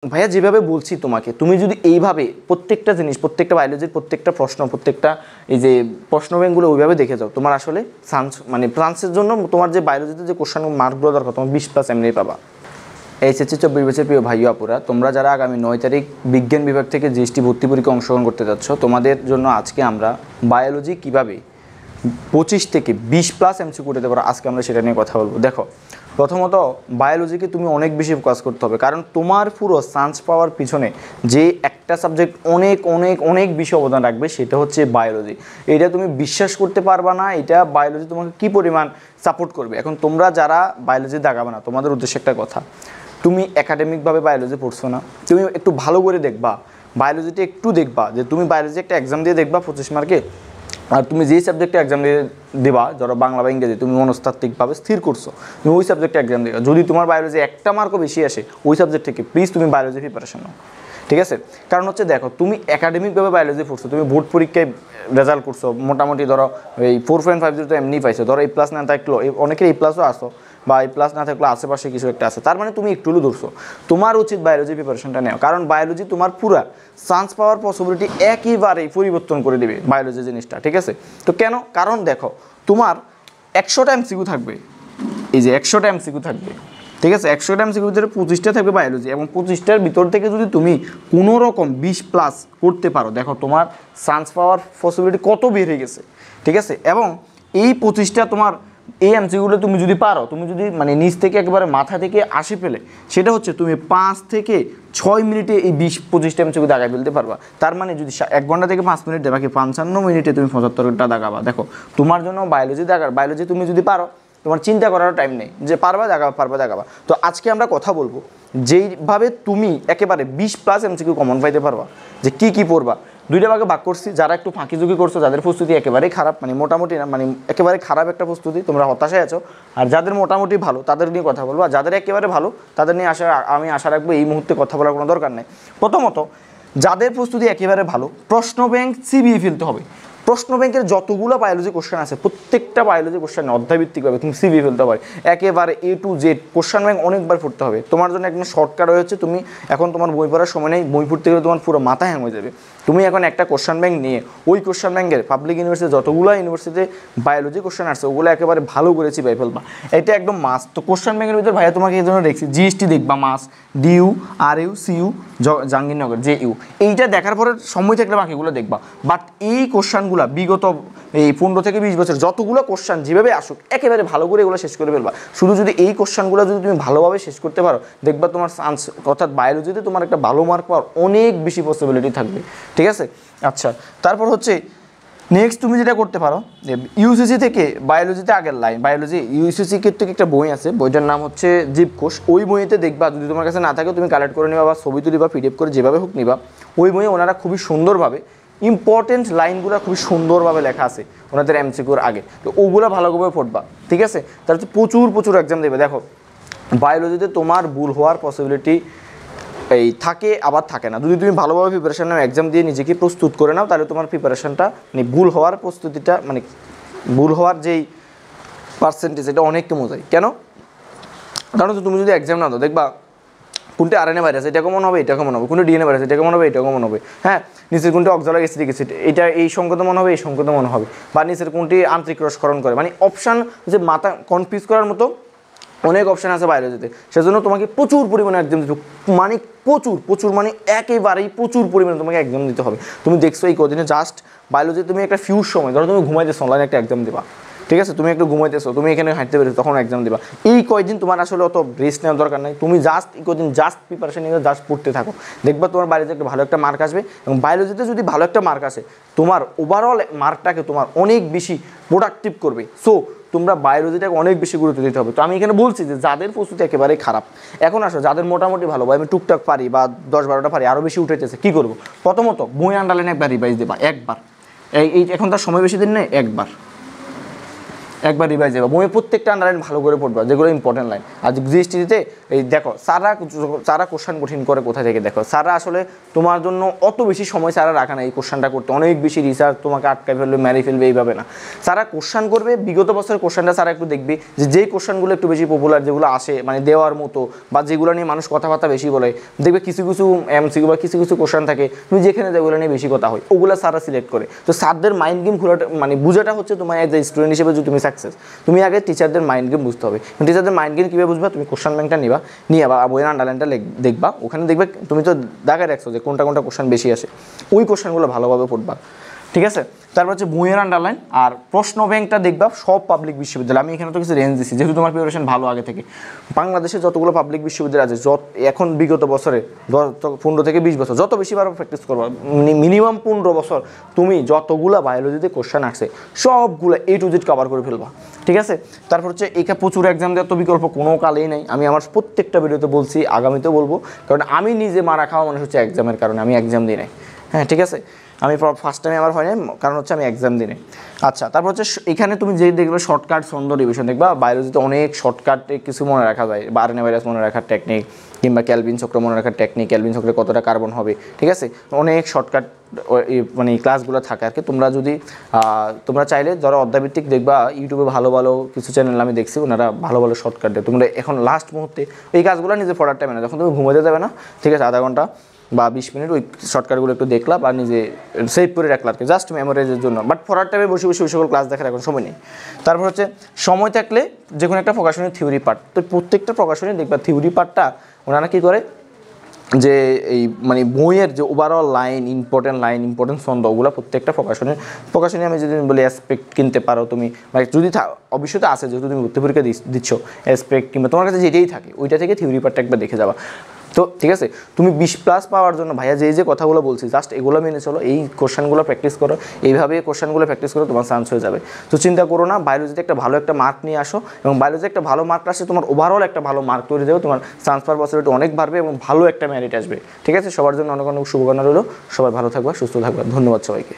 ভাইয়া যেভাবে বলছি তোমাকে, তুমি যদি এইভাবে প্রত্যেকটা জিনিস, প্রত্যেকটা বায়োলজির প্রত্যেকটা প্রশ্ন, প্রত্যেকটা এই যে প্রশ্ন ব্যাংকগুলো ওইভাবে দেখে যাও, তোমার আসলে সায়েন্সের জন্য তোমার যে বায়োলজিতে যে কোশ্চেন মার্কগুলো দরকার তোমার 20+ এমনি পাবা। এইচএসসি 24 বছর প্রিয় ভাই আপুরা, তোমরা যারা আগামী 9 তারিখ বিজ্ঞান বিভাগ থেকে জিএসটি ভর্তি পরীক্ষা অংশগ্রহণ করতে যাচ্ছ, তোমাদের জন্য আজকে আমরা বায়োলজি কীভাবে 25 থেকে 20+ এমসিকিউ দিতে পারো, আজকে আমরা সেটা নিয়ে কথা বলবো। দেখো, প্রথমত বায়োলজিকে তুমি অনেক বেশি ফোকাস করতে হবে, কারণ তোমার পুরো সায়েন্স পাওয়ার পিছনে যে একটা সাবজেক্ট অনেক অনেক অনেক বেশি অবদান রাখবে সেটা হচ্ছে বায়োলজি। এটা তুমি বিশ্বাস করতে পারবা না, এটা বায়োলজি তোমাকে কী পরিমাণ সাপোর্ট করবে। এখন তোমরা যারা বায়োলজি দাগাবে না, তোমাদের উদ্দেশ্যে একটা কথা, তুমি একাডেমিকভাবে বায়োলজি পড়ছো না, তুমি একটু ভালো করে দেখবা বায়োলজিতে, একটু দেখবা যে তুমি বায়োলজি একটা এক্সাম দিয়ে দেখবা 25 মার্কে, আর তুমি যেই সাবজেক্টে এক্সাম দিয়ে দেবা, ধরো বাংলা বা ইংরেজি, তুমি মনস্তাত্ত্বিকভাবে স্থির করছো, তুমি ওই সাবজেক্টে এক্সাম দেবা, যদি তোমার বায়োলজি একটা মার্কও বেশি আসে ওই সাবজেক্ট থেকে, প্লিজ তুমি বায়োলজি প্রিপারেশন নাও, ঠিক আছে। কারণ হচ্ছে দেখো, তুমি একাডেমিকভাবে বায়োলজি পড়ছো, তুমি বোর্ড পরীক্ষায় রেজাল্ট করছো মোটামুটি, ধরো এই 4.50 তো এমনি পাইছো, ধরো A+ না থাকলো, অনেকের A+ও আসো, বা A+ না থাকলে আশেপাশে কিছু একটা আছে, তার মানে তুমি একটু হলেও ধরছো। তোমার উচিত বায়োলজি প্রিপারেশনটা নেওয়া, কারণ বায়োলজি তোমার পুরা চান্স পাওয়ার পসিবিলিটি একেবারেই পরিবর্তন করে দেবে বায়োলজি জিনিসটা, ঠিক আছে। তো কেন? কারণ দেখো, তোমার 100টা এমসিকিউ থাকবে, এই যে 100টা এমসিকিউ থাকবে, ঠিক আছে। 100টা এমসিকিউ ভিতরে 25টা থাকবে বায়োলজি, এবং 25টার ভিতর থেকে যদি তুমি কোনো রকম 20+ করতে পারো, দেখো তোমার চান্স পাওয়ার পসিবিলিটি কত বেড়ে গেছে, ঠিক আছে। এবং এই 25টা তোমার এই এমসিকিউগুলো তুমি যদি পারো, তুমি যদি মানে নিচ থেকে একেবারে মাথা থেকে আসে ফেলে, সেটা হচ্ছে তুমি 5 থেকে 6 মিনিটে এই 20-25টা এমসিকিউ দাগায় ফেলতে পারবা। তার মানে যদি 1 ঘন্টা থেকে 5 মিনিট দেয়, বাকি 55 মিনিটে তুমি 75টা দাগাবা। দেখো, তোমার জন্য বায়োলজি তুমি যদি পারো, তোমার চিন্তা করার টাইম নেই, যে পারবা দাগাবা। তো আজকে আমরা কথা বলবো যেইভাবে তুমি একেবারে 20+ এমসিকিউ কমন পাইতে পারবা, যে কি পড়বা। 2টা ভাগে ভাগ করছি, যারা একটু ফাঁকিঝুঁকি করছো, যাদের প্রস্তুতি একেবারেই খারাপ, মানে মোটামুটি না, মানে একেবারে খারাপ একটা প্রস্তুতি, তোমরা হতাশায় আছো। আর যাদের মোটামুটি ভালো, তাদের নিয়ে কথা বলবো, আর যাদের একেবারে ভালো, তাদের নিয়ে আমি আশা রাখবো এই মুহূর্তে কথা বলার কোনো দরকার নেই। প্রথমত, যাদের প্রস্তুতি একেবারে ভালো, প্রশ্ন ব্যাংক চিবিয়ে ফেলতে হবে। প্রশ্ন ব্যাংকের যতগুলো বায়োলজি কোশ্চেন আছে, প্রত্যেকটা বায়োলজি কোশ্চেন অধ্যায়ভিত্তিকভাবে তুমি চিবিয়ে ফেলতে হবে, একেবারে A to Z question bank অনেকবার পড়তে হবে। তোমার জন্য একদম শর্টকাট হচ্ছে, তুমি এখন তোমার বই পড়ার সময় নেই, বই পড়তে গেলে তোমার পুরো মাথা হ্যাং হয়ে যাবে। তুমি এখন একটা কোশ্চেন ব্যাংক নিয়ে ওই কোশ্চেন ব্যাংকের পাবলিক ইউনিভার্সিটি যতগুলো ইউনিভার্সিটিতে বায়োলজি কোশ্চেন আসছে, ওগুলো একেবারে ভালো করে চিবিয়ে ফেলবা, এটা একদম মাস্ট। তো কোশ্চেন ব্যাংকের ভিতরে ভাইয়া তোমাকে এই জন্য দেখছি, জিএসটি দেখবা must, DU, RU, CU, Jahangirnagar, JU, এইটা দেখার পরে সময় থাকলে বাকিগুলো দেখবা। বাট এই কোশ্চেনগুলো বিগত এই 15 থেকে 20 বছর যতগুলো কোশ্চেন যেভাবে আসুক, একেবারে ভালো করে এগুলো শেষ করে ফেলবা। শুধু যদি এই কোশ্চেনগুলো যদি তুমি ভালোভাবে শেষ করতে পারো, দেখবা তোমার চান্স, অর্থাৎ বায়োলজিতে তোমার একটা ভালো মার্ক পাওয়ার অনেক বেশি পসিবিলিটি থাকবে, ঠিক আছে। আচ্ছা, তারপর হচ্ছে নেক্সট তুমি যেটা করতে পারো, ইউসিসি থেকে বায়োলজিতে আগের লাইন, বায়োলজি ইউসিসি থেকে একটা বই আছে, বইটার নাম হচ্ছে জীবকোষ। ওই বইতে দেখবা, যদি তোমার কাছে না থাকে তুমি কালেক্ট করে নিবা, বা ছবি তুলিবা, PDF করে যেভাবে হোক নিবা। ওই বইয়ে ওনারা খুবই সুন্দরভাবে ইম্পর্টেন্ট লাইনগুলো খুবই সুন্দরভাবে লেখা আছে ওনাদের এমসিকিউর আগে, তো ওগুলো ভালোভাবে পড়বা, ঠিক আছে। তার হচ্ছে প্রচুর এক্সাম দেবে। দেখো, বায়োলজিতে তোমার ভুল হওয়ার পসিবিলিটি এই থাকে, আবার থাকে না। যদি তুমি ভালোভাবে প্রিপারেশন নাও, এক্সাম দিয়ে নিজেকে প্রস্তুত করে নাও, তাহলে তোমার প্রিপারেশনটা মানে ভুল হওয়ার প্রস্তুতিটা, মানে ভুল হওয়ার যেই পার্সেন্টেজ, এটা অনেক কমে যায়। কেন? কারণ তুমি যদি এক্সাম না দাও, দেখবা কোনটা RNA ভাইরাস, এটা কমন হবে, এটা কমন হবে, কোনটা DNA ভাইরাস, এটা কমন হবে, এটা কমন হবে, হ্যাঁ। নিচের কোনটা অক্সালিক অ্যাসিডিক অ্যাসিড, এটা এই সংকেত মনে হবে, এই সংকেত মনে হবে, বা নিচের কোনটি আন্তরিক রসক্ষরণ করে, মানে অপশান যে মাথা কনফিউজ করার মতো অনেক অপশান আছে বায়োলজিতে। সেজন্য তোমাকে প্রচুর পরিমাণে এক্সাম দিতে, মানে প্রচুর মানে একেবারেই প্রচুর পরিমাণে তোমাকে এক্সাম দিতে হবে। তুমি দেখছো এই কদিনে জাস্ট বায়োলজি তুমি একটা ফিউজ সময়, ধরো তুমি ঘুমাইতেছো, অনলাইনে একটা এক্সাম দিবা, ঠিক আছে, তুমি একটু ঘুমাইতেছো, তুমি এখানে হাঁটতে পেরেছো, তখন এক্সাম দিবা। এই কয়েকদিন তোমার আসলে অত রেস্ট নেওয়ার দরকার নাই, তুমি জাস্ট এই কদিন জাস্ট প্রিপারেশন নিয়ে জাস্ট পড়তে থাকো, দেখবা তোমার বায়োলজিতে একটা ভালো একটা মার্ক আসবে। এবং বায়োলজিতে যদি ভালো একটা মার্ক আসে, তোমার ওভারঅল মার্কটাকে তোমার অনেক বেশি প্রোডাক্টিভ করবে। সো তোমরা বায়োলজিটাকে অনেক বেশি গুরুত্ব দিতে হবে। তো আমি এখানে বলছি যে যাদের প্রস্তুতি একেবারে খারাপ, এখন আসো যাদের মোটামুটি ভালো, বা আমি টুকটাক পারি, বা 10-12টা পারি, আরও বেশি উঠেছে, কী করবো? প্রথমত বই আন্ডারলাইনে একবার রিভাইজ দেবা, একবার, এই এখন তার সময় বেশি দিন নেই, একবার একবার রিভাইজ দেবা, বইয়ের প্রত্যেকটা আন্ডারলাইন ভালো করে পড়বা, যেগুলো ইম্পর্টেন্ট লাইন। আর জিএসটিতে এই দেখো সারা কোশ্চেন কঠিন করে কোথা থেকে, দেখো সারা আসলে তোমার জন্য অত বেশি সময় সারা রাখা না এই কোশ্চেনটা করতে, অনেক বেশি রিসার্চ তোমাকে আটকায় ফেলবে, মেরে ফেলবে, এইভাবে না। সারা কোশ্চেন করবে, বিগত বছরের কোশ্চেনটা সারা একটু দেখবি যে যেই কোশ্চেনগুলো একটু বেশি পপুলার, যেগুলো আসে মানে দেওয়ার মতো, বা যেগুলো নিয়ে মানুষ কথাবার্তা বেশি বলে, দেখবে কিছু কিছু এমসিকিউ বা কিছু কিছু কোশ্চেন থাকে তুমি যেখানে যেগুলো নিয়ে বেশি কথা হয় ওগুলো সারা সিলেক্ট করে। তো স্যারদের মাইন্ড গেম খোলাটা মানে বুঝাটা হচ্ছে তোমার এজ এ স্টুডেন্ট হিসেবে যদি তুমি সাকসেস, তুমি আগে টিচারদের মাইন্ড গেম বুঝতে হবে। টিচারদের মাইন্ড গেম কীভাবে বুঝবা, তুমি কোশ্চেন ব্যাংকটা নিয়ে বা বইয়ের আন্ডারলাইনটা দেখবা, ওখানে দেখবে তুমি তো দাগায় রাখছো যে কোনটা কোনটা কোশ্চেন বেশি আসে, ওই কোশ্চেনগুলো ভালোভাবে পড়বা, ঠিক আছে। তারপর হচ্ছে বইয়ের আন্ডারলাইন আর প্রশ্ন ব্যাংকটা দেখবা সব পাবলিক বিশ্ববিদ্যালয়। আমি এখানে তো কিছু রেঞ্জ দিচ্ছি যেহেতু তোমার প্রিপারেশন ভালো আগে থেকে। বাংলাদেশে যতগুলো পাবলিক বিশ্ববিদ্যালয় আছে, এখন বিগত বছরে 15 থেকে 20 বছর যত বেশি বার প্র্যাকটিস করবা, মিনিমাম 15 বছর তুমি যতগুলো বায়োলজিতে কোশ্চেন আসছে সবগুলো A to Z কভার করে ফেলবা, ঠিক আছে। তারপর হচ্ছে এখানে প্রচুর এক্সাম দেওয়ার তো বিকল্প কোনো কালেই নেই। আমি আমার প্রত্যেকটা ভিডিওতে বলছি, আগামীতেও বলবো, কারণ আমি নিজে মারা খাওয়া মানুষ হচ্ছে এক্সামের কারণে, আমি এক্সাম দিই নাই, হ্যাঁ ঠিক আছে। আমি ফার্স্ট টাইমে আমার হয় না, কারণ হচ্ছে আমি এক্সাম দিই নাই। আচ্ছা, তারপর হচ্ছে এখানে তুমি যে দেখবে শর্টকাট ছন্দ রিভিশন দেখবা, বায়োলজিতে অনেক শর্টকাটে কিছু মনে রাখা যায়, বা আরএনএ ভাইরাস মনে রাখার টেকনিক, কিংবা ক্যালভিন চক্র মনে রাখার টেকনিক, ক্যালভিন চক্রে কতটা কার্বন হবে, ঠিক আছে, অনেক শর্টকাট মানে ক্লাসগুলো থাকে আর কি। তোমরা চাইলে যারা অধ্যায়ভিত্তিক দেখবা, ইউটিউবে ভালো ভালো কিছু চ্যানেল আমি দেখছি, ওনারা ভালো ভালো শর্টকাট দেয়। তোমরা এখন লাস্ট মুহূর্তে এই কাজগুলো নিজে পড়ার টাইমে না, যখন তুমি ঘুমাতে যাবে না, ঠিক আছে, আধা ঘন্টা বা 20 মিনিট ওই শর্টকাটগুলো একটু দেখলা বা নিজে সেভ করে রাখলা আর কি, জাস্ট মেমোরাইজের জন্য। বাট পড়ার টাইমে বসে বসে ওই সকল ক্লাস দেখার এখন সময় নেই। তারপর হচ্ছে সময় থাকলে যে কোনো একটা প্রকাশনীর থিওরি পার্ট, তো প্রত্যেকটা প্রকাশনী দেখবা থিওরি পার্টটা ওনারা কী করে, যে এই মানে বইয়ের যে ওভারঅল লাইন, ইম্পর্টেন্ট ছন্দ, ওগুলো প্রত্যেকটা প্রকাশনী আমি যদি বলি অ্যাসপেক্ট কিনতে পারো তুমি, মানে যদি অবশ্যই তো আছে, যেহেতু তুমি ভর্তি পরীক্ষা দিচ্ছ, অ্যাসপেক্ট কিংবা তোমার কাছে যেটাই থাকে ওইটা থেকে থিওরি পার্টটা একবার দেখে যাবা। তো ঠিক আছে, তুমি 20+ পাওয়ার জন্য ভাইয়া যে কথাগুলো বলছি জাস্ট এগুলো মেনে চলো, এই কোশ্চেনগুলো প্র্যাকটিস করো, এইভাবে কোশ্চেনগুলো প্র্যাকটিস করো, তোমার চান্স হয়ে যাবে। তো চিন্তা করো না, বায়োলজিতে একটা ভালো একটা মার্ক নিয়ে আসো, এবং বায়োলজি একটা ভালো মার্ক আসে তোমার ওভারঅল একটা ভালো মার্ক তৈরি দেবে, তোমার চান্স পাওয়ার পসিবিলিটি অনেক বাড়বে এবং ভালো একটা মেরিট আসবে, ঠিক আছে। সবার জন্য অনেক অনেক শুভকামনা রইল, সবাই ভালো থাকবা, সুস্থ থাকবা, ধন্যবাদ সবাইকে।